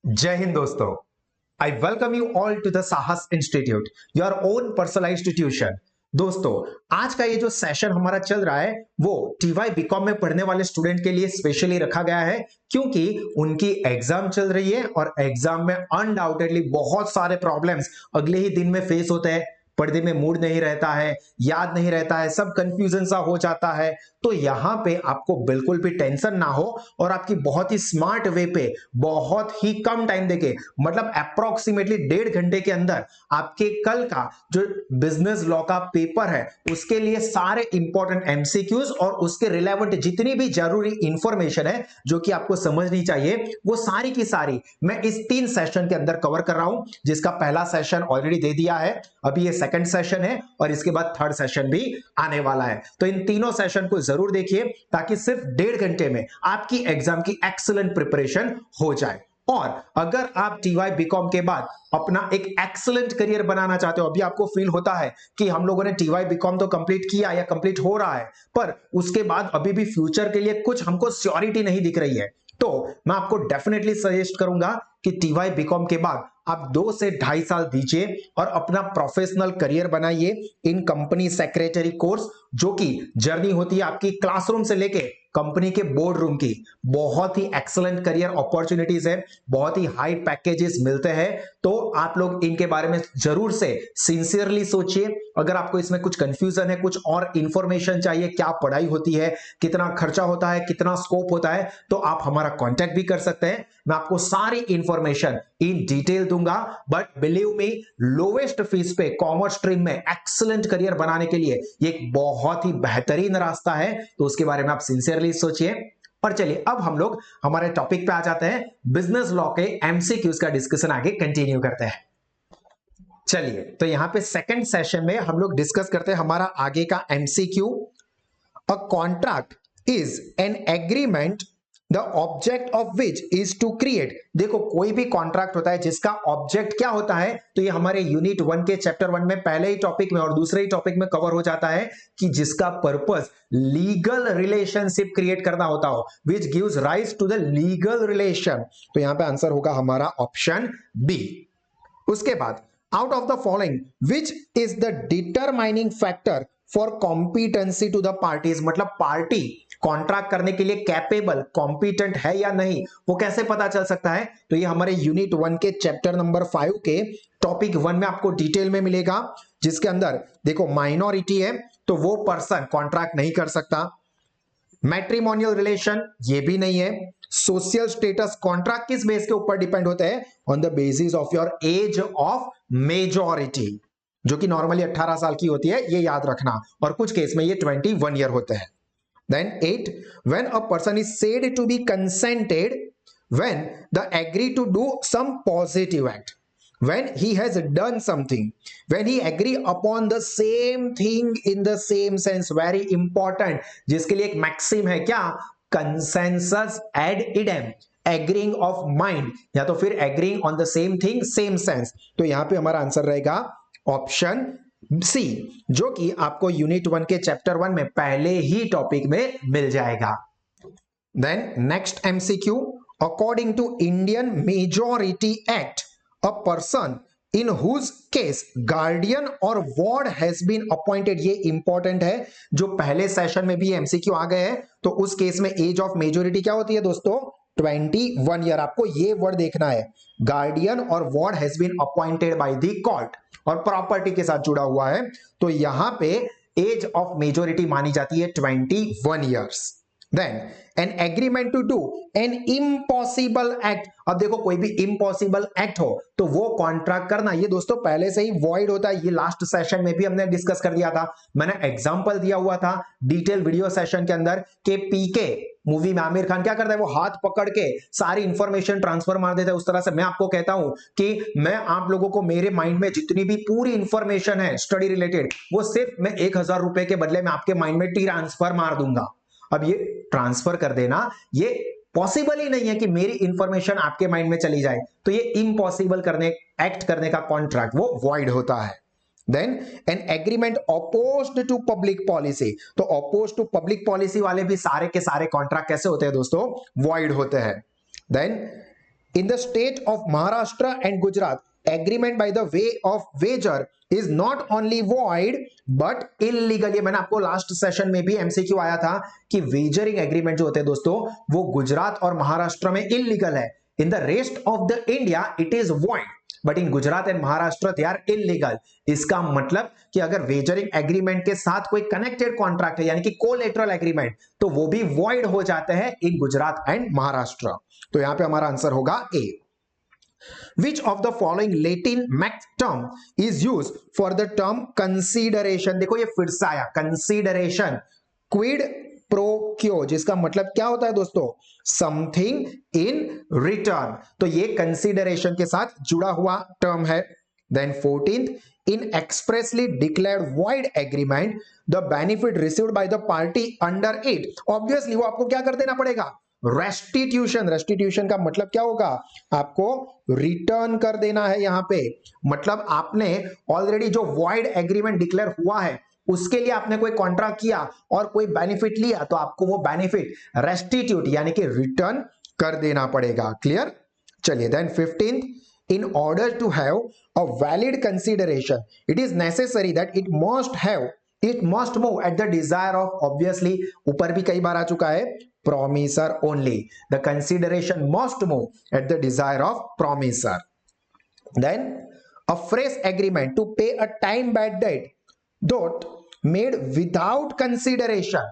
जय हिंद दोस्तों। I welcome you all to the Sahas institute, your own personalised tuition. दोस्तों, आज का ये जो सेशन हमारा चल रहा है वो टीवाई बीकॉम में पढ़ने वाले स्टूडेंट के लिए स्पेशली रखा गया है, क्योंकि उनकी एग्जाम चल रही है और एग्जाम में अनडाउटेडली बहुत सारे प्रॉब्लम्स अगले ही दिन में फेस होते हैं। पढ़ने में मूड नहीं रहता है, याद नहीं रहता है, सब कंफ्यूजन सा हो जाता है। तो यहां पे आपको बिल्कुल भी टेंशन ना हो और आपकी बहुत ही स्मार्ट वे पे बहुत ही कम टाइम देके, मतलब अप्रोक्सीमेटली 1.5 घंटे के अंदर आपके कल का जो बिजनेस लॉ का पेपर है उसके लिए सारे इंपॉर्टेंट एमसीक्यूज और उसके रिलेवेंट जितनी भी जरूरी इंफॉर्मेशन है जो कि आपको समझनी चाहिए, वो सारी की सारी मैं इस 3 सेशन के अंदर कवर कर रहा हूं, जिसका पहला सेशन ऑलरेडी दे दिया है। अभी ये सेकंड सेशन है और इसके बाद थर्ड सेशन भी आने वाला है। तो इन तीनों सेशन को जरूर देखिए ताकि सिर्फ 1.5 घंटे में आपकी एग्जाम की एक्सीलेंट प्रिपरेशन हो जाए। और अगर आप टीवाई बीकॉम के बाद अपना एक एक्सीलेंट करियर बनाना चाहते हो, अभी आपको फील होता है कि हम लोगों ने टीवाई बीकॉम तो कंप्लीट किया या कंप्लीट हो रहा है, पर उसके बाद अभी भी फ्यूचर के लिए कुछ हमको श्योरिटी नहीं दिख रही है, तो मैं आपको डेफिनेटली सजेस्ट करूंगा कि टीवाई बीकॉम के बाद आप 2 से 2.5 साल दीजिए और अपना प्रोफेशनल करियर बनाइए इन कंपनी सेक्रेटरी कोर्स, जो कि जर्नी होती है आपकी क्लासरूम से लेके कंपनी के बोर्ड रूम की। बहुत ही एक्सीलेंट करियर अपॉर्चुनिटीज है, बहुत ही हाई पैकेजेस मिलते हैं, तो आप लोग इनके बारे में जरूर से सिंसियरली सोचिए। अगर आपको इसमें कुछ कंफ्यूजन है, कुछ और इंफॉर्मेशन चाहिए, क्या पढ़ाई होती है, कितना खर्चा होता है, कितना स्कोप होता है, तो आप हमारा कांटेक्ट भी कर सकते हैं। मैं आपको सारी इंफॉर्मेशन इन डिटेल दूंगा। But believe me, lowest fees पे कॉमर्स स्ट्रीम में एक्सीलेंट करियर बनाने के लिए ये एक बहुत ही बेहतरीन रास्ता है, तो उसके बारे में आप सिंसियरली सोचिए। और चलिए अब हम लोग हमारे टॉपिक पे आ जाते हैं, बिजनेस लॉ के एमसीक्यूज का डिस्कशन आगे कंटिन्यू करते हैं। चलिए, तो यहां पे सेकंड सेशन में हम लोग डिस्कस करते हैं हमारा आगे का MCQ. A contract is an agreement the object of which is to create. देखो, कोई भी कॉन्ट्रैक्ट होता है जिसका ऑब्जेक्ट क्या होता है, तो ये हमारे यूनिट 1 के चैप्टर 1 में पहले ही टॉपिक में और दूसरे ही टॉपिक में कवर हो जाता है कि जिसका पर्पस लीगल रिलेशनशिप क्रिएट करना होता हो, which gives rise to the legal relation. तो यहां पे आंसर होगा हमारा ऑप्शन बी। उसके बाद, out of the following which is the determining factor for competency to the parties. मतलब पार्टी कॉन्ट्रैक्ट करने के लिए कैपेबल, कॉम्पिटेंट है या नहीं, वो कैसे पता चल सकता है? तो ये हमारे यूनिट 1 के चैप्टर नंबर 5 के टॉपिक 1 में आपको डिटेल में मिलेगा, जिसके अंदर देखो माइनॉरिटी है तो वो पर्सन कॉन्ट्रैक्ट नहीं कर सकता, मैट्रिमोनियल रिलेशन ये भी नहीं है, सोशल स्टेटस, कॉन्ट्रैक्ट किस बेस के ऊपर डिपेंड होता है? On the basis of your age of majority, जो कि नॉर्मली 18 साल की होती है, ये याद रखना, और कुछ केस में ये 21 ईयर होते हैं। Then 8, when a person is said to be consented when the agree to do some positive act, when he has done something, when he agree upon the same thing in the same sense, very important, जिसके लिए एक maxim है क्या? consensus ad idem, agreeing of mind, या तो फिर agreeing on the same thing same sense। तो यहां पे हमारा आंसर रहेगा ऑप्शन सी, जो कि आपको यूनिट 1 के चैप्टर 1 में पहले ही टॉपिक में मिल जाएगा। Then next MCQ, according to Indian majority act, a person in whose case guardian और वार्ड हैज बीन अपॉइंटेड। ये इंपॉर्टेंट है, जो पहले सेशन में भी एमसीक्यू आ गए हैं। तो उस केस में एज ऑफ मेजॉरिटी क्या होती है दोस्तों? 21 ईयर। आपको ये वर्ड देखना है, गार्डियन और ward has been appointed by the court, और प्रॉपर्टी के साथ जुड़ा हुआ है, तो यहां पे एज ऑफ मेजॉरिटी मानी जाती है 21 years. Then an agreement to do an impossible act. अब देखो, कोई भी इम्पॉसिबल एक्ट हो तो वो कॉन्ट्रैक्ट करना, ये दोस्तों पहले से ही वॉइड होता है। ये लास्ट सेशन में भी हमने डिस्कस कर दिया था, मैंने एग्जांपल दिया हुआ था डिटेल वीडियो सेशन के अंदर कि पीके मूवी में आमिर खान क्या करता है, वो हाथ पकड़ के सारी इंफॉर्मेशन ट्रांसफर मार देता है। उस तरह से मैं आपको कहता हूं कि मैं आप लोगों को मेरे माइंड में जितनी भी पूरी इंफॉर्मेशन है स्टडी रिलेटेड, वो सिर्फ मैं 1000 रुपए के बदले में आपके माइंड में ट्रांसफर मार दूंगा। अब ये ट्रांसफर कर देना ये पॉसिबल ही नहीं है कि मेरी इंफॉर्मेशन आपके माइंड में चली जाए, तो ये इम्पॉसिबल करने, एक्ट करने का कॉन्ट्रैक्ट वो वॉइड होता है। Then an agreement opposed to public policy, तो अपोज टू पब्लिक पॉलिसी वाले भी सारे के सारे कॉन्ट्रैक्ट कैसे होते हैं दोस्तों? वॉइड होते हैं। Then in the state of Maharashtra and Gujarat, agreement by the way of wager is not only void but illegal. ये मैंने आपको लास्ट सेशन में भी एमसीक्यू आया था कि वेजरिंग एग्रीमेंट जो होते हैं दोस्तों वो गुजरात और महाराष्ट्र में इलीगल है. In the rest of the India it is void, but in Gujarat and Maharashtra they are illegal. इसका मतलब कि अगर वेजरिंग एग्रीमेंट के साथ कोई कनेक्टेड कॉन्ट्रैक्ट है यानी कि कोलेटरल एग्रीमेंट तो वो भी void हो जाते हैं इन गुजरात एंड महाराष्ट्र. तो यहां पे हमारा आंसर होगा ए. Which of the following Latin max term is used for the term consideration? देखो ये फिर से आया consideration, quid pro quo, जिसका मतलब क्या होता है दोस्तों? Something in return. तो ये consideration के साथ जुड़ा हुआ term है. Then 14th, in expressly declared void agreement, the benefit received by the party under it. Obviously वो आपको क्या कर देना पड़ेगा? रेस्टिट्यूशन. रेस्टिट्यूशन का मतलब क्या होगा? आपको रिटर्न कर देना है. यहां पे मतलब आपने ऑलरेडी जो वॉइड एग्रीमेंट डिक्लेयर हुआ है उसके लिए आपने कोई कॉन्ट्रैक्ट किया और कोई बेनिफिट लिया तो आपको वो बेनिफिट रेस्टिट्यूट यानी कि रिटर्न कर देना पड़ेगा. क्लियर? चलिए then 15th, in order to have a valid consideration it is necessary that it must move at the desire of, obviously ऊपर भी कई बार आ चुका है, promisor only. The consideration must move at the desire of promisor. Then a fresh agreement to pay a time bad debt dot made without consideration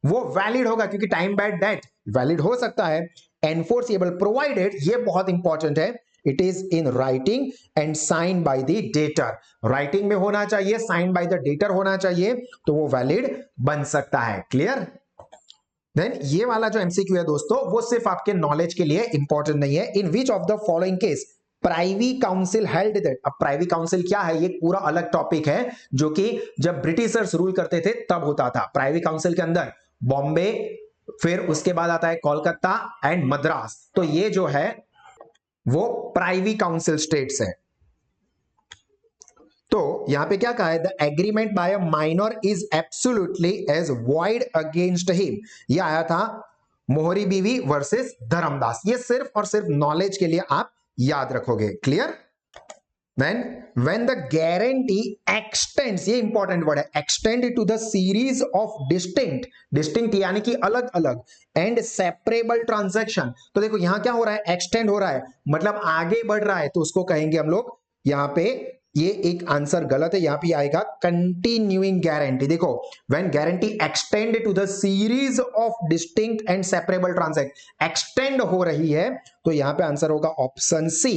वो valid होगा क्योंकि time bad debt valid हो सकता है. एनफोर्सेबल प्रोवाइडेड, ये बहुत important है, it is in writing and sign by the debtor. Writing में होना चाहिए, साइन बाय द डेटर होना चाहिए तो वो वैलिड बन सकता है. क्लियर? देन ये वाला जो एमसीक्यू है दोस्तों वो सिर्फ आपके नॉलेज के लिए इंपॉर्टेंट नहीं है. In which of the following case privy council held that. अब प्राइवी काउंसिल क्या है ये पूरा अलग टॉपिक है जो कि जब ब्रिटिशर्स रूल करते थे तब होता था. प्राइवी काउंसिल के अंदर बॉम्बे, फिर उसके बाद आता है कोलकाता एंड मद्रास. तो ये जो है वो प्राइवी काउंसिल स्टेट्स है. तो यहां पे क्या कहा है? The agreement by a minor is absolutely as void against him. ये आया था मोहरी बीवी वर्सेस धर्मदास. ये सिर्फ और सिर्फ नॉलेज के लिए आप याद रखोगे. Clear? Then when the guarantee extends, ये इंपॉर्टेंट वर्ड है, extend to the series of distinct यानी कि अलग अलग एंड सेपरेबल ट्रांजैक्शन. तो देखो यहां क्या हो रहा है? एक्सटेंड हो रहा है मतलब आगे बढ़ रहा है, तो उसको कहेंगे हम लोग यहां पे, ये एक आंसर गलत है, यहां पे आएगा कंटिन्यूइंग गारंटी. देखो when guarantee extend to the series of distinct and separable transaction, extend हो रही है तो यहां पे आंसर होगा option C,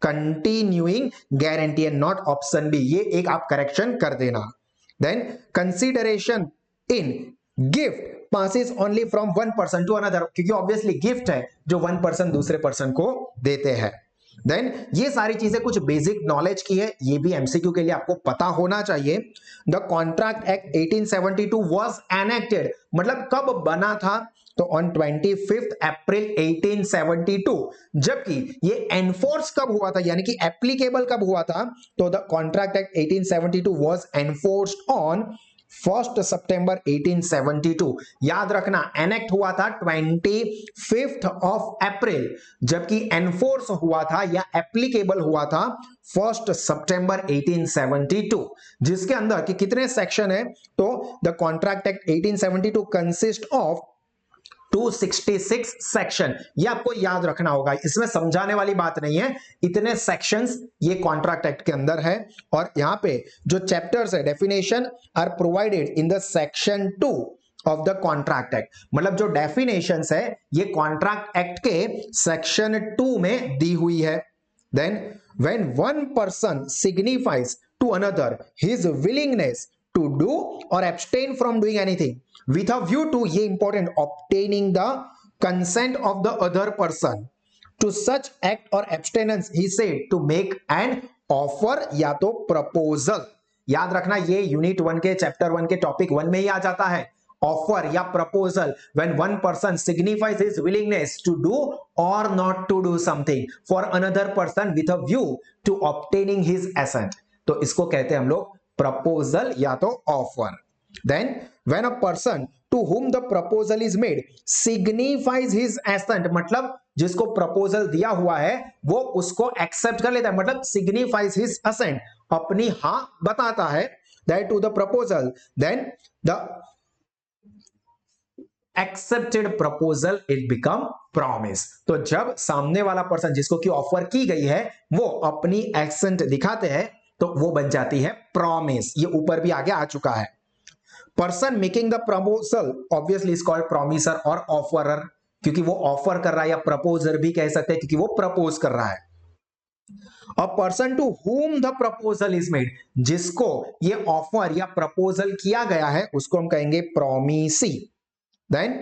continuing guarantee and not option B. ये एक आप करेक्शन कर देना. Then consideration in gift passes only from one person to another, क्योंकि ऑब्वियसली गिफ्ट है जो वन पर्सन दूसरे पर्सन को देते हैं. देन ये सारी चीजें कुछ बेसिक नॉलेज की है, ये भी एमसीक्यू के लिए आपको पता होना चाहिए. The contract act 1872 was enacted, मतलब कब बना था? तो ऑन 25 अप्रैल 1872. जबकि ये एनफोर्स कब हुआ था यानी कि एप्लीकेबल कब हुआ था? तो the contract act 1872 was enforced on 1 सितंबर 1872. याद रखना एनेक्ट हुआ था 25 अप्रैल, जबकि एनफोर्स हुआ था या एप्लीकेबल हुआ था 1 सितंबर 1872. जिसके अंदर कि कितने सेक्शन है? तो the contract act 1872 consist of 266 section. ये आपको याद रखना होगा, इसमें समझाने वाली बात नहीं है, इतने सेक्शंस ये कॉन्ट्रैक्ट एक्ट के अंदर है. और यहां पे जो चैप्टर्स है, definition are provided in the section 2 of the contract act. मतलब जो डेफिनेशंस है ये कॉन्ट्रैक्ट एक्ट के सेक्शन 2 में दी हुई है. Then when one person signifies to another his willingness to do or abstain from doing anything with a view to, ये important, obtaining the consent of the other person to such act or abstinence, he said to make an offer या तो proposal. याद रखना ये unit 1 के chapter 1 के topic 1 में ही आ जाता है. ऑफर या proposal, when one person signifies his willingness to do or not to do something for another person with a view to obtaining his assent. तो इसको कहते हैं हम लोग प्रपोजल या तो offer. Then when a person to whom the proposal is made signifies his assent, मतलब जिसको प्रपोजल दिया हुआ है वो उसको एक्सेप्ट कर लेता है, मतलब सिग्निफाइज हिज असेंट, अपनी हां बताता है that to the proposal, then the accepted proposal it become promise. तो जब सामने वाला पर्सन जिसको की ऑफर की गई है वो अपनी एक्सेंट दिखाते हैं तो वो बन जाती है प्रॉमिस। ये ऊपर भी आगे आ चुका है। Person making the proposal obviously is called promiser और ऑफरर, क्योंकि वो ऑफर कर रहा है, या प्रपोजर भी कह सकते हैं क्योंकि वो प्रपोज कर रहा है। A person to whom the proposal is made, जिसको ये ऑफर या प्रपोजल किया गया है उसको हम कहेंगे promisee. Then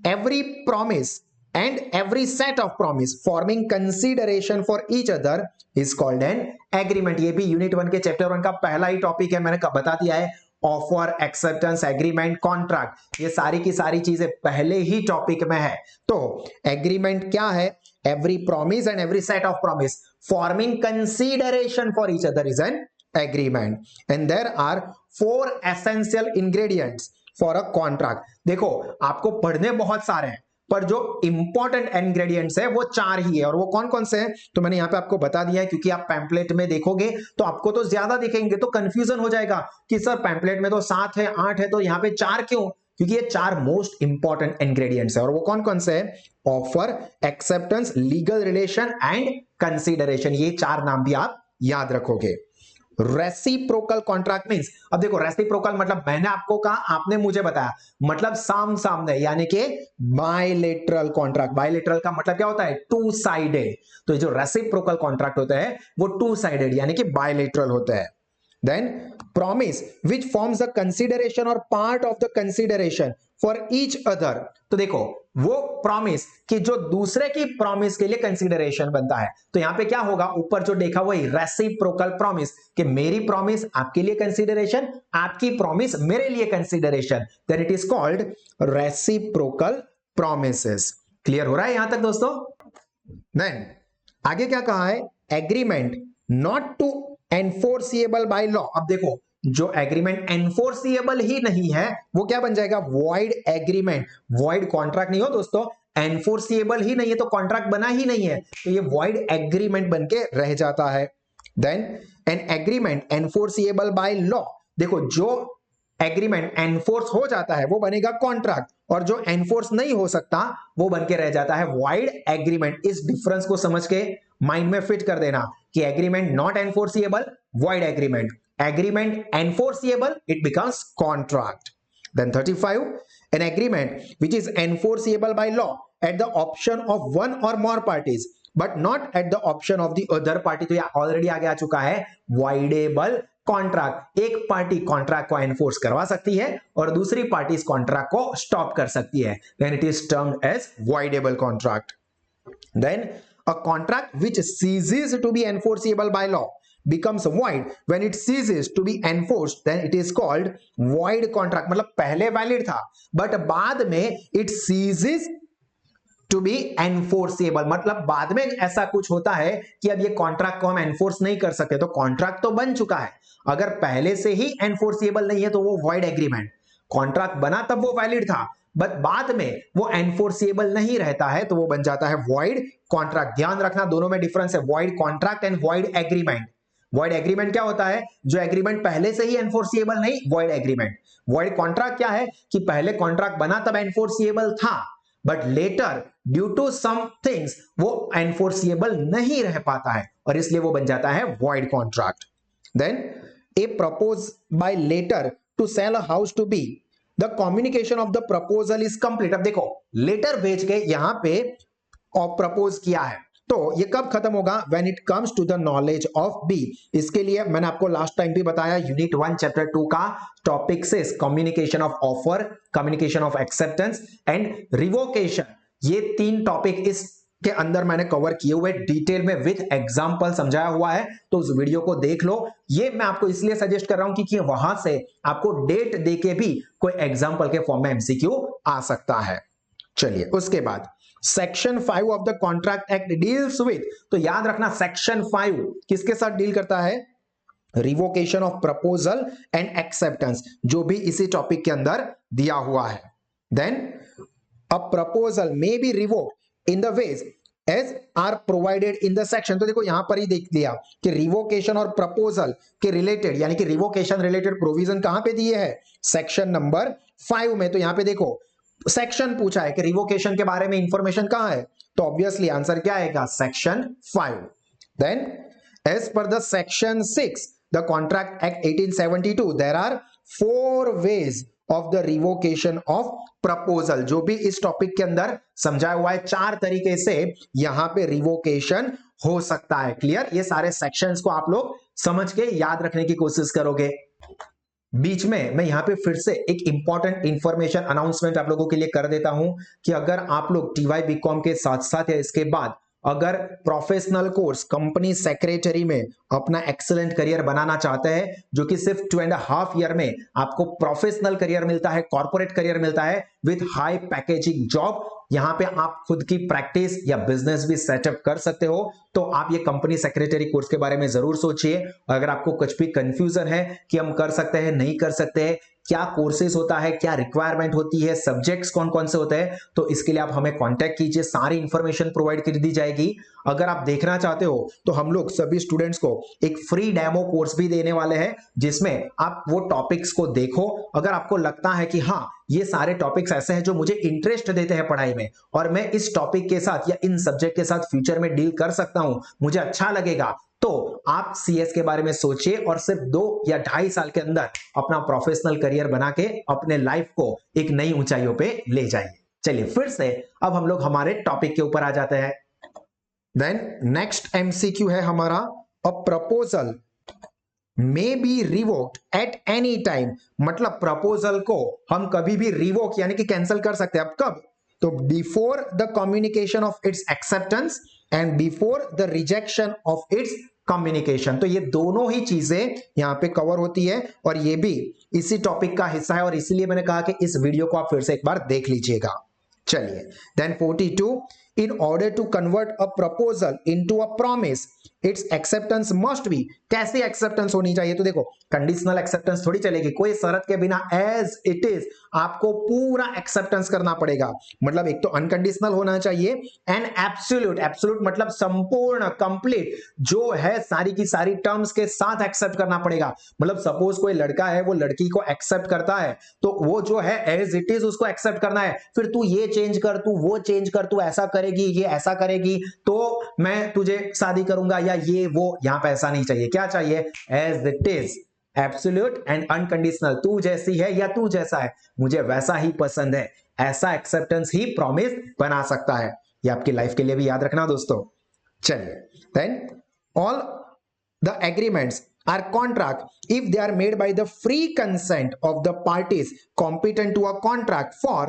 every promise and every set of promise forming consideration for each other is called an agreement। ये भी यूनिट 1 के चैप्टर 1 का पहला ही टॉपिक है, मैंने बता दिया है। ऑफर, एक्सेप्टेंस, एग्रीमेंट, कॉन्ट्रैक्ट, ये सारी की सारी चीजें पहले ही टॉपिक में है। तो एग्रीमेंट क्या है? Every promise and every set of promise forming consideration for each other is an agreement, and there are 4 essential ingredients for a contract. देखो आपको पढ़ने बहुत सारे हैं पर जो इंपॉर्टेंट इंग्रेडिएंट्स है वो 4 ही है, और वो कौन कौन से हैं तो मैंने यहां पे आपको बता दिया है, क्योंकि आप पैम्पलेट में देखोगे तो आपको तो ज्यादा दिखेंगे तो कंफ्यूजन हो जाएगा कि सर पैम्पलेट में तो 7 है 8 है तो यहां पे 4 क्यों? क्योंकि ये 4 मोस्ट इंपॉर्टेंट इंग्रेडिएंट्स है, और वो कौन कौन से हैं? Offer, acceptance, legal relation and consideration. ये 4 नाम भी आप याद रखोगे। रेसिप्रोकल कॉन्ट्रैक्ट मींस, अब देखो रेसिप्रोकल मतलब मैंने आपको कहा, आपने मुझे बताया, मतलब साम सामने, यानी कि बायलेटरल कॉन्ट्रैक्ट। बायलेटरल का मतलब क्या होता है? Two sided. तो जो रेसिप्रोकल कॉन्ट्रैक्ट होता है वो टू साइडेड यानी कि बायलेटरल होता है। Then promise which forms the consideration or part of the consideration for each other। तो देखो वो प्रॉमिस कि जो दूसरे की प्रॉमिस के लिए कंसीडरेशन बनता है, तो यहां पे क्या होगा? ऊपर जो देखा वही रेसिप्रोकल प्रॉमिस, कि मेरी प्रॉमिस आपके लिए कंसीडरेशन, आपकी प्रॉमिस मेरे लिए consideration, then it is called reciprocal promises. Clear हो रहा है यहां तक दोस्तों? देन आगे क्या कहा है? Agreement not to enforceable by law. अब देखो जो एग्रीमेंट एनफोर्सिएबल ही नहीं है वो क्या बन जाएगा? Void agreement. वॉइड कॉन्ट्रैक्ट नहीं हो दोस्तों, एनफोर्सिएबल ही नहीं है तो कॉन्ट्रैक्ट बना ही नहीं है, तो ये वॉइड एग्रीमेंट बन के रह जाता है। Then an agreement enforceable by law, देखो जो एग्रीमेंट एनफोर्स हो जाता है वो बनेगा कॉन्ट्रैक्ट, और जो एनफोर्स नहीं हो सकता वो बन के रह जाता है वॉइड एग्रीमेंट। इस डिफरेंस को समझ के माइंड में फिट कर देना कि agreement not enforceable, void agreement. Agreement enforceable, it becomes contract. Then 35, an agreement which is enforceable by law at the option of one or more parties but not at the option of the other party। तो ये already आगे आ चुका है voidable contract. एक party contract को enforce करवा सकती है और दूसरी पार्टी इस कॉन्ट्रैक्ट को स्टॉप कर सकती है, then it is termed as voidable contract। Then a contract which ceases to be enforceable by law becomes void when it ceases to be enforced, then it is called void contract। मतलब पहले valid था but बाद में it ceases to be enforceable, मतलब बाद में ऐसा कुछ होता है कि अब ये कॉन्ट्रैक्ट को हम एनफोर्स नहीं कर सकते। तो कॉन्ट्रैक्ट तो बन चुका है, अगर पहले से ही एनफोर्सिएबल नहीं है तो वो वॉइड एग्रीमेंट। कॉन्ट्रैक्ट बना तब वो वैलिड था बट बाद में वो एनफोर्सिएबल नहीं रहता है तो वो बन जाता है वॉइड कॉन्ट्रैक्ट। ध्यान रखना दोनों में डिफरेंस है, void contract and void agreement. Void agreement क्या होता है? जो एग्रीमेंट पहले से ही एनफोर्सिएबल नहीं, वॉइड एग्रीमेंट। वॉइड कॉन्ट्रैक्ट क्या है? कि पहले कॉन्ट्रैक्ट बना तब एनफोर्सिएबल था but later due to some things वो एनफोर्सिएबल नहीं रह पाता है और इसलिए वो बन जाता है void contract. Then a propose by letter to sell a house to be, the communication of the proposal is complete. अब देखो लेटर भेज के यहां पे प्रपोज किया है तो ये कब खत्म होगा? When it comes to the knowledge of B. इसके लिए मैंने आपको लास्ट टाइम भी बताया यूनिट 1 चैप्टर 2 का topic 6 communication of offer, communication of acceptance and revocation. ये 3 टॉपिक इस के अंदर मैंने कवर किए हुए डिटेल में विद एग्जांपल समझाया हुआ है, तो उस वीडियो को देख लो। ये मैं आपको इसलिए सजेस्ट कर रहा हूं कि वहां से आपको डेट देके भी कोई एग्जांपल के फॉर्म में एमसीक्यू आ सकता है। चलिए उसके बाद section 5 of the contract act deals with, तो याद रखना सेक्शन 5 किसके साथ डील करता है? Revocation of proposal and acceptance, जो भी इसी टॉपिक के अंदर दिया हुआ है। Then a proposal may be revoked in the ways as are provided in the section. तो देखो यहां पर ही देख लिया कि रिवोकेशन और प्रपोजल के रिलेटेड यानी कि रिवोकेशन रिलेटेड प्रोविजन कहां पे दिए है, सेक्शन नंबर 5 में। तो यहां पे देखो सेक्शन पूछा है कि रिवोकेशन के बारे में इंफॉर्मेशन कहां है, तो ऑब्वियसली आंसर क्या आएगा, section 5। Then as per the section 6 the contract act 1872 there are 4 ways of the revocation of proposal. जो भी इस टॉपिक के अंदर समझाया हुआ है 4 तरीके से यहां पे रिवोकेशन हो सकता है। क्लियर, ये सारे सेक्शंस को आप लोग समझ के याद रखने की कोशिश करोगे। बीच में मैं यहां पे फिर से एक इंपॉर्टेंट इंफॉर्मेशन अनाउंसमेंट आप लोगों के लिए कर देता हूं कि अगर आप लोग टीवाई बीकॉम के साथ साथ या इसके बाद अगर प्रोफेशनल कोर्स कंपनी सेक्रेटरी में अपना एक्सीलेंट करियर बनाना चाहते हैं, जो कि सिर्फ 2.5 ईयर में आपको प्रोफेशनल करियर मिलता है, कॉर्पोरेट करियर मिलता है विद हाई पैकेजिंग जॉब, यहां पे आप खुद की प्रैक्टिस या बिजनेस भी सेटअप कर सकते हो, तो आप ये कंपनी सेक्रेटरी कोर्स के बारे में जरूर सोचिए। अगर आपको कुछ भी कंफ्यूजन है कि हम कर सकते हैं नहीं कर सकते हैं, क्या कोर्सेज होता है, क्या रिक्वायरमेंट होती है, सब्जेक्ट्स कौन कौन से होते हैं, तो इसके लिए आप हमें कांटेक्ट कीजिए, सारी इंफॉर्मेशन प्रोवाइड कर दी जाएगी। अगर आप देखना चाहते हो तो हम लोग सभी स्टूडेंट्स को एक फ्री डेमो कोर्स भी देने वाले हैं, जिसमें आप वो टॉपिक्स को देखो। अगर आपको लगता है कि हाँ ये सारे टॉपिक्स ऐसे हैं जो मुझे इंटरेस्ट देते हैं पढ़ाई में और मैं इस टॉपिक के साथ या इन सब्जेक्ट के साथ फ्यूचर में डील कर सकता हूं, मुझे अच्छा लगेगा, तो आप सीएस के बारे में सोचिए और सिर्फ 2 या 2.5 साल के अंदर अपना प्रोफेशनल करियर बना के अपने लाइफ को एक नई ऊंचाइयों पे ले जाइए। चलिए फिर से अब हम लोग हमारे टॉपिक के ऊपर आ जाते हैं। देन नेक्स्ट एमसीक्यू है हमारा, अ proposal may be revoked at any time. मतलब प्रपोजल को हम कभी भी रिवोक यानी कि कैंसिल कर सकते हैं। अब कब, तो before the communication of its acceptance and before the rejection of its communication. तो ये दोनों ही चीजें यहां पे कवर होती है और ये भी इसी टॉपिक का हिस्सा है और इसीलिए मैंने कहा कि इस वीडियो को आप फिर से एक बार देख लीजिएगा। चलिए then 42, in order to convert a proposal into a promise its acceptance must be। कैसी एक्सेप्टेंस होनी चाहिए, तो देखो कंडीशनल एक्सेप्टेंस थोड़ी चलेगी, कोई शर्त के बिना एज इट इज आपको पूरा एक्सेप्टेंस करना पड़ेगा। मतलब एक तो अनकंडीशनल होना चाहिए एंड एब्सोल्यूट। एब्सोल्यूट मतलब संपूर्ण, कंप्लीट, जो है सारी की सारी टर्म्स के साथ एक्सेप्ट करना पड़ेगा। मतलब सपोज कोई लड़का है वो लड़की को एक्सेप्ट करता है, तो वो जो है एज इट इज उसको एक्सेप्ट करना है। फिर तू ये चेंज कर, तू वो चेंज कर, तू ऐसा करेगी, ये ऐसा करेगी तो मैं तुझे शादी करूंगा, या ये वो, यहां पे ऐसा नहीं चाहिए। क्या चाहिए, as it is, absolute and unconditional. तू जैसी है या तू जैसा है मुझे वैसा ही पसंद है, ऐसा एक्सेप्टेंस ही प्रॉमिस बना सकता है। ये आपकी लाइफ के लिए भी याद रखना दोस्तों। चलिए then all the agreements are contract if they are made by the free consent of the parties competent to a contract for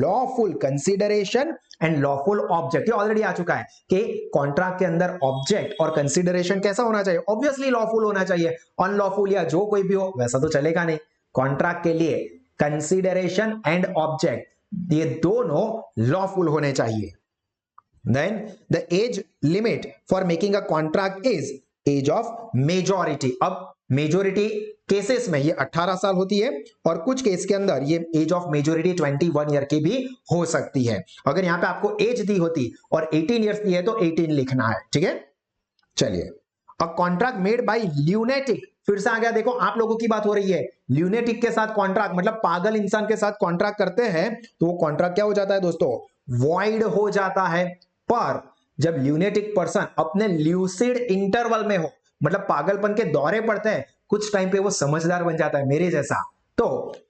lawful consideration and lawful object। ये ऑलरेडी आ चुका है कि कॉन्ट्रैक्ट के अंदर ऑब्जेक्ट और कंसिडरेशन कैसा होना चाहिए, ऑब्वियसली लॉफुल होना चाहिए। अनलॉफुल या जो कोई भी हो वैसा तो चलेगा नहीं। कॉन्ट्रैक्ट के लिए कंसिडरेशन एंड ऑब्जेक्ट ये दोनों लॉफुल होने चाहिए। Then the age limit for making a contract is age of majority. अब मेजॉरिटी केसेस में ये 18 साल होती है और कुछ केस के अंदर ये एज ऑफ मेजॉरिटी 21 ईयर की भी हो सकती है। अगर यहां पे आपको एज दी होती और 18 ईयर्स दी है तो 18 लिखना है, ठीक है। चलिए, a contract made by lunatic, फिर से आ गया, देखो आप लोगों की बात हो रही है। ल्यूनेटिक के साथ कॉन्ट्रैक्ट मतलब पागल इंसान के साथ कॉन्ट्रैक्ट करते हैं तो वो कॉन्ट्रैक्ट क्या हो जाता है दोस्तों, वॉइड हो जाता है। पर जब ल्यूनेटिक पर्सन अपने ल्यूसिड इंटरवल में हो, मतलब पागलपन के दौरे पड़ते हैं, कुछ टाइम पे वो समझदार बन जाता है मेरे जैसा, तो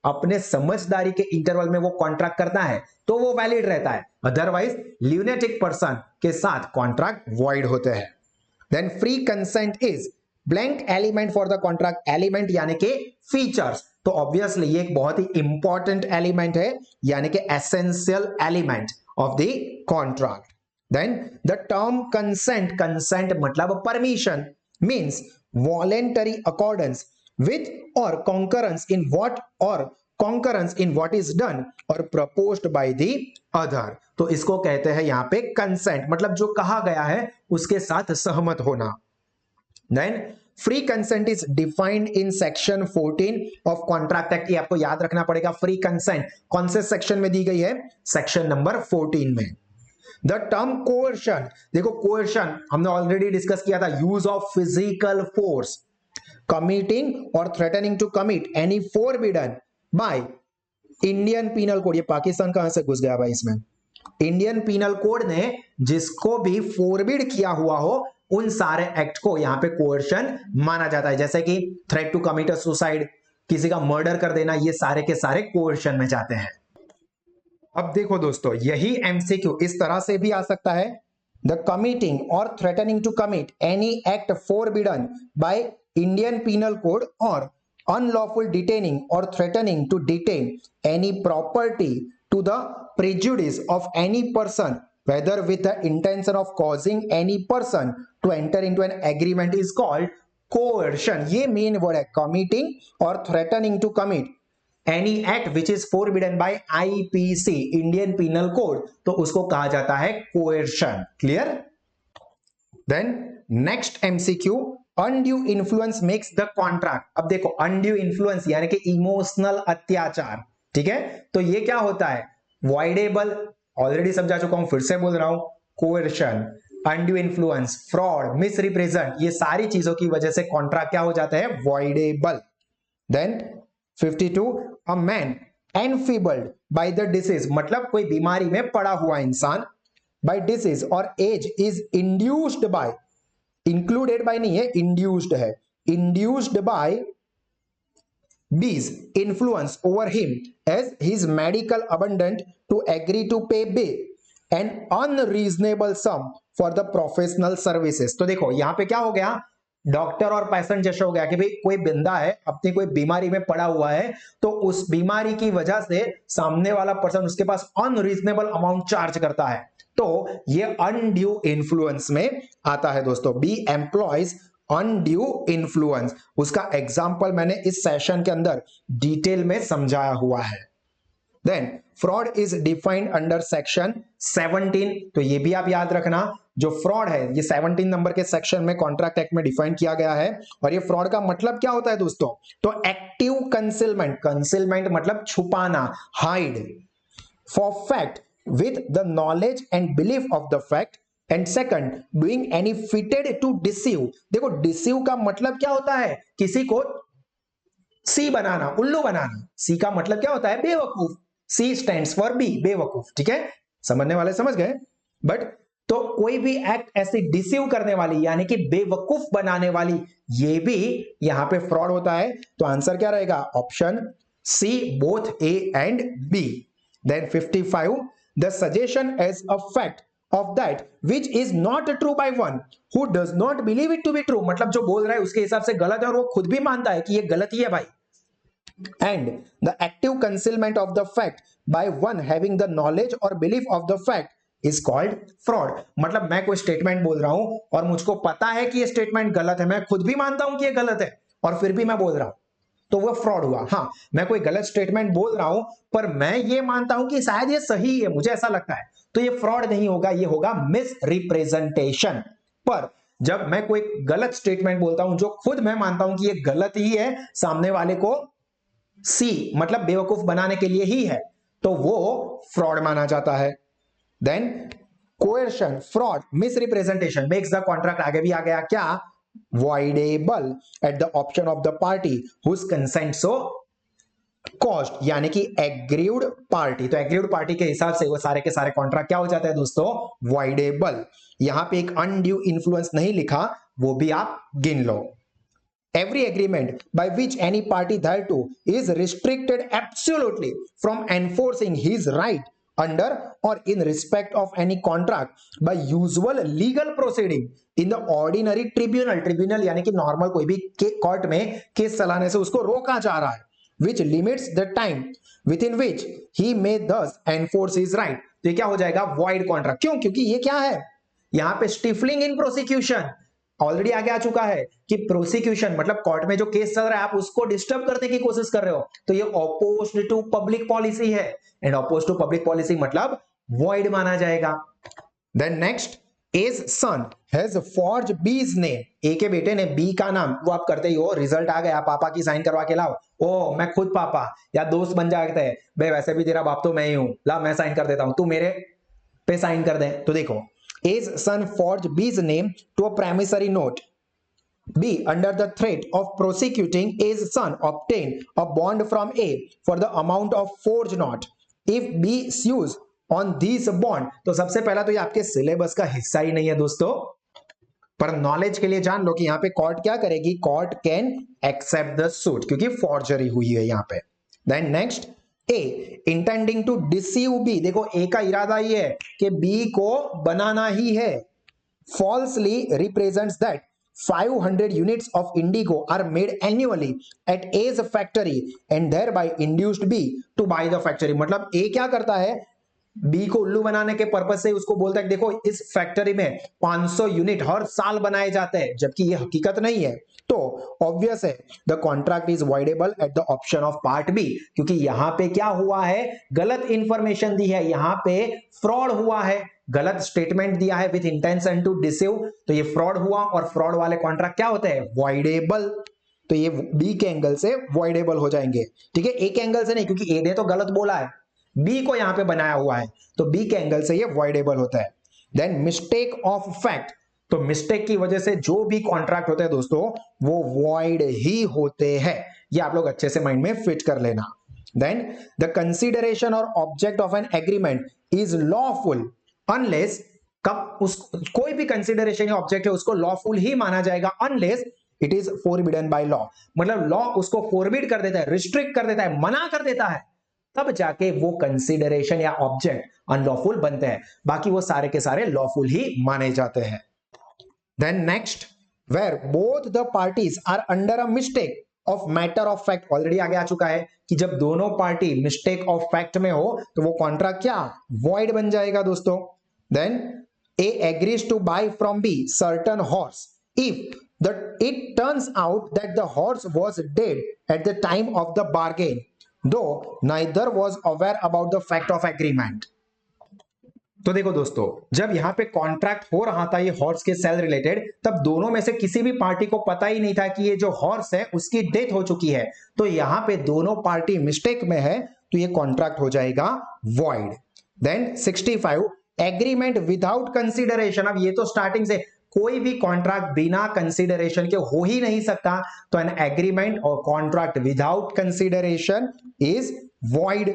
अपने समझदारी के इंटरवल में वो कॉन्ट्रैक्ट करता है तो वो वैलिड रहता है। अदरवाइज ल्यूनेटिक पर्सन के साथ कॉन्ट्रैक्ट वॉइड होते हैं। Then free consent is blank element for the contract element यानी कि फीचर्स। तो ऑब्वियसली ये एक बहुत ही इंपॉर्टेंट एलिमेंट है यानी कि essential element of the contract. Then the term consent, consent मतलब permission, means voluntary accordance with or concurrence in what or concurrence in what is done or proposed by the other। तो इसको कहते हैं यहां पे consent, मतलब जो कहा गया है उसके साथ सहमत होना। Then free consent is defined in section 14 of contract act. ये आपको याद रखना पड़ेगा। फ्री कंसेंट कौन से सेक्शन में दी गई है? सेक्शन नंबर 14 में। द टर्म कोerशन, देखो कोerशन हमने ऑलरेडी डिस्कस किया था, use of physical force, committing और threatening to commit any forbidden by Indian penal code. ये पाकिस्तान कहां से घुस गया भाई इसमें? इंडियन पीनल कोड ने जिसको भी फोरबिड किया हुआ हो उन सारे एक्ट को यहां पे कोerशन माना जाता है, जैसे कि threat to commit a suicide, किसी का मर्डर कर देना, ये सारे के सारे कोerशन में जाते हैं। अब देखो दोस्तों, यही एमसीक्यू इस तरह से भी आ सकता है, द कमिटिंग और threatening to commit any act forbidden by Indian penal code और unlawful detaining or threatening to detain any property to the prejudice of any person, whether with the intention of causing any person to enter into an agreement, is called coercion। ये main word है, committing और threatening to commit any act which is forbidden by IPC, Indian Penal Code, तो उसको कहा जाता है coercion। Clear? Then next MCQ, undue influence makes the contract. अब देखो अनड्यू इन्फ्लुएंस यानी कि इमोशनल अत्याचार, ठीक है, तो ये क्या होता है? वॉइडेबल, ऑलरेडी समझा चुका हूं, फिर से बोल रहा हूं, कोerशन, अनड्यू इन्फ्लुएंस, फ्रॉड, मिसरिप्रेजेंट, ये सारी चीजों की वजह से कॉन्ट्रैक्ट क्या हो जाता है? Voidable. Then 52, a man enfeebled by the disease, मतलब कोई बीमारी में पड़ा हुआ इंसान, by disease or age is induced by, included by नहीं है, इंड्यूस्ड है, induced by B's influence over him as his medical attendant to agree to pay bill an unreasonable sum for the professional services. तो देखो यहां पे क्या हो गया? डॉक्टर और पेशेंट जैसे हो गया कि भाई कोई बंदा है अपनी कोई बीमारी में पड़ा हुआ है, तो उस बीमारी की वजह से सामने वाला पर्सन उसके पास अनरीजनेबल अमाउंट चार्ज करता है, तो ये अनड्यू इन्फ्लुएंस में आता है दोस्तों। बी एम्प्लॉयज अनड्यू इन्फ्लुएंस, उसका एग्जांपल मैंने इस सेशन के अंदर डिटेल में समझाया हुआ है। Than fraud is defined under section 17, तो ये भी आप याद रखना, जो फ्रॉड है ये 17 नंबर के सेक्शन में कॉन्ट्रैक्ट एक्ट में डिफाइन किया गया है। और ये फ्रॉड का मतलब क्या होता है दोस्तों? तो एक्टिव कंसीलमेंट, कंसीलमेंट मतलब छुपाना, hide, for fact with the knowledge and belief of the fact, and second doing any fitted to deceive। देखो deceive का मतलब क्या होता है? किसी को सी बनाना, उल्लू बनाना। सी का मतलब क्या होता है? बेवकूफ। सी स्टैंड्स फॉर बी, बेवकूफ, ठीक है, समझने वाले समझ गए। बट तो कोई भी एक्ट ऐसी डिसीव करने वाली यानी कि बेवकूफ बनाने वाली, ये भी यहां पे फ्रॉड होता है। तो आंसर क्या रहेगा? Option C, both A and B. Then 55, the suggestion as a fact of that which is not true by one who does not believe it to be true, मतलब जो बोल रहा है उसके हिसाब से गलत है और वो खुद भी मानता है कि ये गलत ही है भाई। and the active concealment of the fact by one having the knowledge or belief of the fact is called fraud। मतलब मैं कोई स्टेटमेंट बोल रहा हूं और मुझको पता है कि ये स्टेटमेंट गलत है, मैं खुद भी मानता हूं कि ये गलत है और फिर भी मैं बोल रहा हूं, तो वो फ्रॉड हुआ। हाँ, मैं कोई गलत स्टेटमेंट बोल रहा हूं पर मैं ये मानता हूं कि शायद ये सही है, मुझे ऐसा लगता है, तो ये फ्रॉड नहीं होगा, ये होगा मिस रिप्रेजेंटेशन। पर जब मैं कोई गलत स्टेटमेंट बोलता हूं जो खुद मैं मानता हूं कि ये गलत ही है, सामने वाले को सी मतलब बेवकूफ बनाने के लिए ही है, तो वो फ्रॉड माना जाता है। Then coercion, fraud, misrepresentation makes the contract, आगे भी आ गया क्या? voidable at the option of the party whose consent so caused, यानी कि एग्रीव्ड पार्टी। तो एग्रीव्ड पार्टी के हिसाब से वो सारे के सारे कॉन्ट्रैक्ट क्या हो जाते हैं दोस्तों? voidable। यहां पे एक अनड्यू इन्फ्लुएंस नहीं लिखा, वो भी आप गिन लो। Every agreement by which any party thereto is restricted absolutely from enforcing his right under or in respect of any contract by usual legal proceeding in the ordinary tribunal, tribunal यानी कि normal कोई भी court में case चलाने से उसको रोका जा रहा है, which limits the time within which he may thus enforce his right। तो ये क्या हो जाएगा? void contract। क्यों? क्योंकि ये क्या है? यहां पे स्टिफलिंग इन प्रोसिक्यूशन ऑलरेडी आगे आ चुका है कि प्रोसिक्यूशन मतलब कोर्ट में जो केस चल रहा है आप उसको डिस्टर्ब करने की कोशिश कर रहे हो, तो ये ऑपोज्ड टू पब्लिक पॉलिसी है, and opposed to public policy मतलब वॉइड माना जाएगा। Then next A's son has forged B's name. A के बेटे ने बी का नाम, वो आप करते ही हो, रिजल्ट आ गया, पापा की साइन करवा के लाओ, ओ मैं खुद पापा, या दोस्त बन जाते हैं, भाई वैसे भी तेरा बाप तो मैं ही हूं, ला मैं साइन कर देता हूं, तू मेरे पे साइन कर दे। तो देखो, A's son forged B's name to a promissory note. B, under the threat of prosecuting A's son, obtained a bond from A for the amount of forged note. If B sues on this bond, तो सबसे पहला तो ये आपके syllabus का हिस्सा ही नहीं है दोस्तों, पर नॉलेज के लिए जान लो कि यहां पे कोर्ट क्या करेगी, court can accept the suit, क्योंकि फॉर्जरी हुई है यहां पे। Then next, A intending to deceive B, देखो ए का इरादा ये है कि बी को बनाना ही है, falsely represents that 500 units of indigo are made annually at A's factory and thereby induced B to buy the factory। मतलब A क्या करता है, बी को उल्लू बनाने के पर्पज से उसको बोलता है देखो इस फैक्ट्री में 500 यूनिट हर साल बनाए जाते हैं, जबकि ये हकीकत नहीं है। तो ऑब्वियस है the contract is voidable at the option of part B, क्योंकि यहां पे क्या हुआ है, गलत इंफॉर्मेशन दी है, यहां पे फ्रॉड हुआ है, गलत स्टेटमेंट दिया है विथ इंटेंशन टू डिसीव, तो ये फ्रॉड हुआ, और फ्रॉड वाले कॉन्ट्रैक्ट क्या होते हैं, वॉइडेबल, तो ये बी के एंगल से वॉइडेबल हो जाएंगे। ठीक है, ए के एंगल से नहीं, क्योंकि ए ने तो गलत बोला है, बी को यहां पे बनाया हुआ है, तो बी के एंगल से ये वॉइडेबल होता है। देन मिस्टेक ऑफ फैक्ट, तो मिस्टेक की वजह से जो भी कॉन्ट्रैक्ट होते हैं दोस्तों वो वॉइड ही होते हैं, ये आप लोग अच्छे से माइंड में फिट कर लेना। देन द कंसीडरेशन और object of an agreement is lawful unless, कब उस कोई भी कंसीडरेशन या ऑब्जेक्ट है उसको लॉफुल ही माना जाएगा unless it is forbidden by law, मतलब लॉ उसको फोरबिड कर देता है, रिस्ट्रिक्ट कर देता है, मना कर देता है, तब जाके वो कंसीडरेशन या ऑब्जेक्ट अनलॉफुल बनते हैं, बाकी वो सारे के सारे लॉफुल ही माने जाते हैं। Then next, where both the parties are under a mistake of matter of fact, already आगे आ चुका है कि जब दोनों पार्टी मिस्टेक ऑफ फैक्ट में हो तो वो कॉन्ट्रैक्ट क्या, वॉइड बन जाएगा दोस्तों। Then A agrees to buy from B certain horse if it turns out that the horse was dead at the time of the bargain, though neither was aware about the fact of agreement। तो देखो दोस्तों, जब यहां पे contract हो रहा था ये हॉर्स के सेल रिलेटेड, तब दोनों में से किसी भी पार्टी को पता ही नहीं था कि ये जो हॉर्स है उसकी डेथ हो चुकी है, तो यहां पे दोनों पार्टी मिस्टेक में है, तो ये कॉन्ट्रैक्ट हो जाएगा void. Then 65, agreement without consideration, अब ये तो स्टार्टिंग से कोई भी कॉन्ट्रैक्ट बिना कंसीडरेशन के हो ही नहीं सकता, तो an agreement or contract without consideration is void.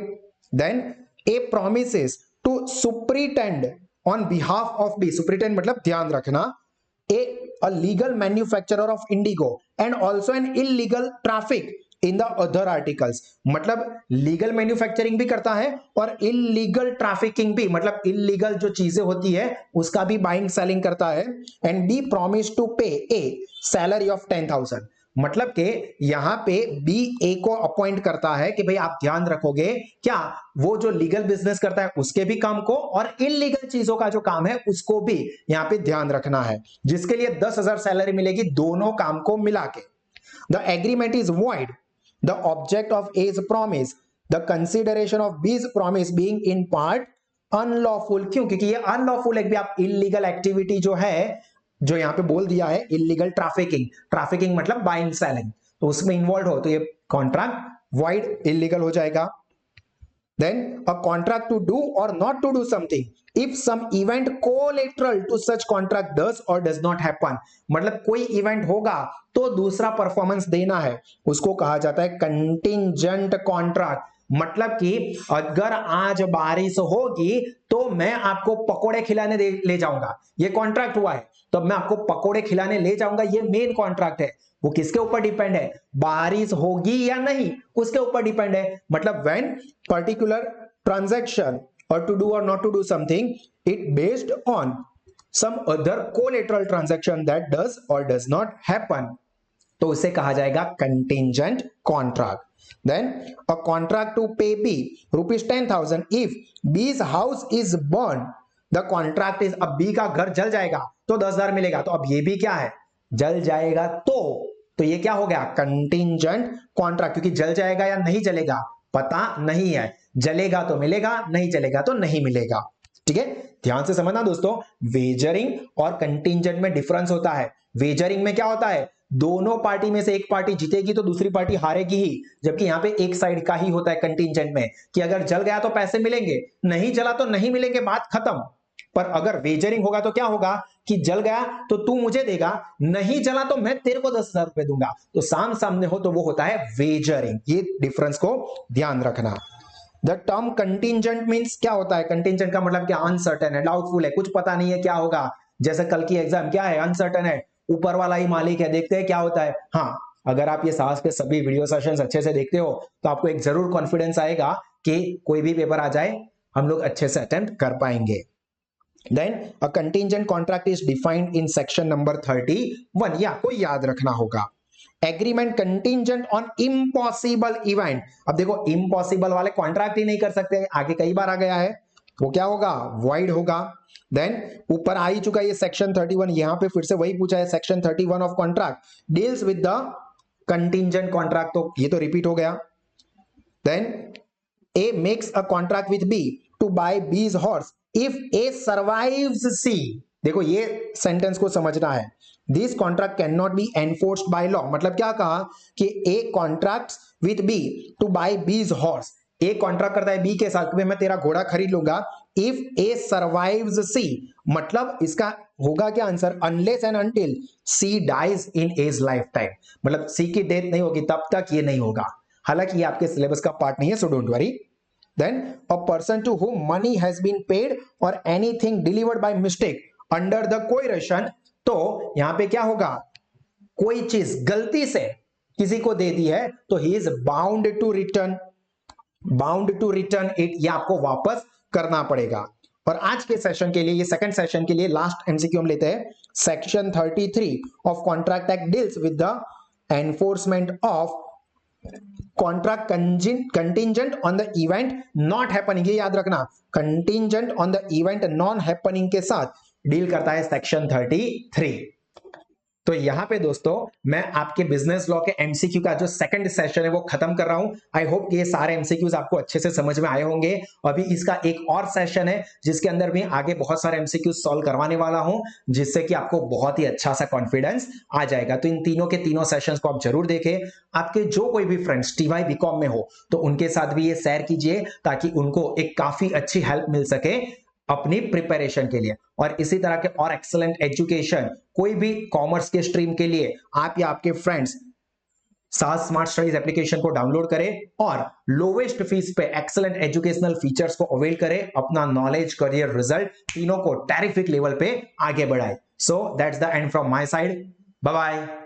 Then A promises to superintend on behalf of B, superintend मतलब ध्यान रखना, a legal manufacturer of indigo and also an illegal traffic in the other articles, मतलब legal manufacturing भी करता है और illegal trafficking भी, मतलब इलीगल जो चीजें होती है उसका भी बाइंग सेलिंग करता है। एंड बी प्रॉमिस टू पे ए सैलरी ऑफ 10,000, मतलब कि यहां पे बी ए को अपॉइंट करता है कि भाई आप ध्यान रखोगे क्या, वो जो लीगल बिजनेस करता है उसके भी काम को और इलीगल चीजों का जो काम है उसको भी यहां पे ध्यान रखना है, जिसके लिए 10,000 सैलरी मिलेगी दोनों काम को मिला के। The agreement is void, the object of A's promise, the consideration of B's promise being in part unlawful, क्यों, क्योंकि ये अनलॉफुल है, भी आप इलीगल एक्टिविटी जो है, जो यहां पे बोल दिया है इलीगल ट्रैफिकिंग, ट्रैफिकिंग मतलब बाइंग सेलिंग, तो उसमें इन्वॉल्व हो तो ये कॉन्ट्रैक्ट वॉइड इलीगल हो जाएगा। Then a contract to do और not to do something if some event collateral to such contract does और डज नॉट हैपन, मतलब कोई इवेंट होगा तो दूसरा परफॉर्मेंस देना है, उसको कहा जाता है कंटिंजेंट कॉन्ट्रैक्ट, मतलब कि अगर आज बारिश होगी तो मैं आपको पकोड़े खिलाने ले जाऊंगा, ये कॉन्ट्रैक्ट हुआ है, तो मैं आपको पकोड़े खिलाने ले जाऊंगा, ये मेन कॉन्ट्रैक्ट है, वो किसके ऊपर डिपेंड है, बारिश होगी या नहीं उसके ऊपर डिपेंड है, मतलब व्हेन पर्टिकुलर ट्रांजैक्शन और टू डू और not to do something it based on some other collateral transaction that does और डज नॉट हैपन, तो उसे कहा जाएगा contingent contract. Then a contract to pay B rupees 10,000 if B's house is burned, the contract is, अब B का घर जल जाएगा तो 10,000 मिलेगा, तो अब ये भी क्या है, जल जाएगा, तो ये क्या हो गया, कंटिंजेंट कॉन्ट्रैक्ट, क्योंकि जल जाएगा या नहीं जलेगा पता नहीं है, जलेगा तो मिलेगा, नहीं जलेगा तो नहीं मिलेगा। ठीक है, ध्यान से समझना दोस्तों, वेजरिंग और कंटिंजेंट में डिफरेंस होता है। वेजरिंग में क्या होता है, दोनों पार्टी में से एक पार्टी जीतेगी तो दूसरी पार्टी हारेगी ही, जबकि यहां पे एक साइड का ही होता है कंटिंजेंट में, कि अगर जल गया तो पैसे मिलेंगे, नहीं जला तो नहीं मिलेंगे, बात खत्म। पर अगर वेजरिंग होगा तो क्या होगा कि जल गया तो तू मुझे देगा, नहीं जला तो मैं तेरे को 10,000 रुपए दूंगा। तो साम सामने हो तो वो होता है वेजरिंग। ये डिफरेंस को ध्यान रखना। द टर्म कंटिंजेंट मींस क्या होता है, कंटिंजेंट का मतलब क्या, अनसर्टेन है, डाउटफुल है, कुछ पता नहीं है क्या होगा। जैसे कल की एग्जाम क्या है, अनसर्टेन है, ऊपर वाला ही मालिक है, देखते हैं क्या होता है। हाँ, अगर आप ये साहस पे सभी वीडियो सेशंस अच्छे से देखते हो तो आपको एक जरूर कॉन्फिडेंस आएगा कि कोई भी पेपर आ जाए हम लोग अच्छे से अटेम्प्ट कर पाएंगे। Then a contingent contract is defined in section number 31, या आपको याद रखना होगा। Agreement contingent on impossible event. अब देखो, इम्पॉसिबल वाले कॉन्ट्रैक्ट ही नहीं कर सकते, आगे कई बार आ गया है, वो क्या होगा, वॉइड होगा। देन ऊपर आ ही चुका है ये सेक्शन 31, यहां पे फिर से वही पूछा है, section 31 of contract deals with the contingent contract, तो ये तो रिपीट हो गया। देन A makes a contract with B to buy B's horse if A survives C। देखो ये सेंटेंस को समझना है। This contract cannot be enforced by law, मतलब क्या कहा कि A contracts with B to buy B's horse। A contract करता है B के साथ कि मैं तेरा घोड़ा खरीद लूंगा। If A survives C, मतलब इसका होगा क्या answer, unless and until C dies in A's lifetime, मतलब C की डेथ नहीं होगी तब तक ये नहीं होगा। हालांकि ये आपके सिलेबस का पार्ट नहीं है, so don't worry. Then a person to whom money has been paid or anything delivered by mistake under the coercion, तो यहां पे क्या होगा, कोई चीज गलती से किसी को दे दी है तो he is bound to return it, ये आपको वापस करना पड़ेगा। और आज के सेशन के लिए, ये सेकंड सेशन के लिए लास्ट एमसीक्यू हम लेते हैं। Section 33 of contract act deals with the enforcement of contract contingent on the event not happening, ये याद रखना, contingent on the event non happening के साथ डील करता है सेक्शन 33। तो यहां पे दोस्तों मैं आपके बिजनेस लॉ के एमसीक्यू का जो सेकंड सेशन है वो खत्म कर रहा हूं। आई होप कि ये सारे एमसीक्यूज आपको अच्छे से समझ में आए होंगे। अभी इसका एक और सेशन है जिसके अंदर मैं आगे बहुत सारे एमसीक्यूज सॉल्व करवाने वाला हूं, जिससे कि आपको बहुत ही अच्छा सा कॉन्फिडेंस आ जाएगा। तो इन तीनों के तीनों सेशंस को आप जरूर देखें। आपके जो कोई भी फ्रेंड्स टीवाई बीकॉम में हो तो उनके साथ भी ये शेयर कीजिए, ताकि उनको एक काफी अच्छी हेल्प मिल सके अपनी प्रिपरेशन के लिए। और इसी तरह के और एक्सीलेंट एजुकेशन कोई भी कॉमर्स के स्ट्रीम के लिए आप या आपके फ्रेंड्स साहस स्मार्ट स्टडीज एप्लीकेशन को डाउनलोड करें और लोवेस्ट फीस पे एक्सीलेंट एजुकेशनल फीचर्स को अवेल करें, अपना नॉलेज, करियर, रिजल्ट तीनों को टेरिफिक लेवल पे आगे बढ़ाए। So that's the end from my side. Bye bye.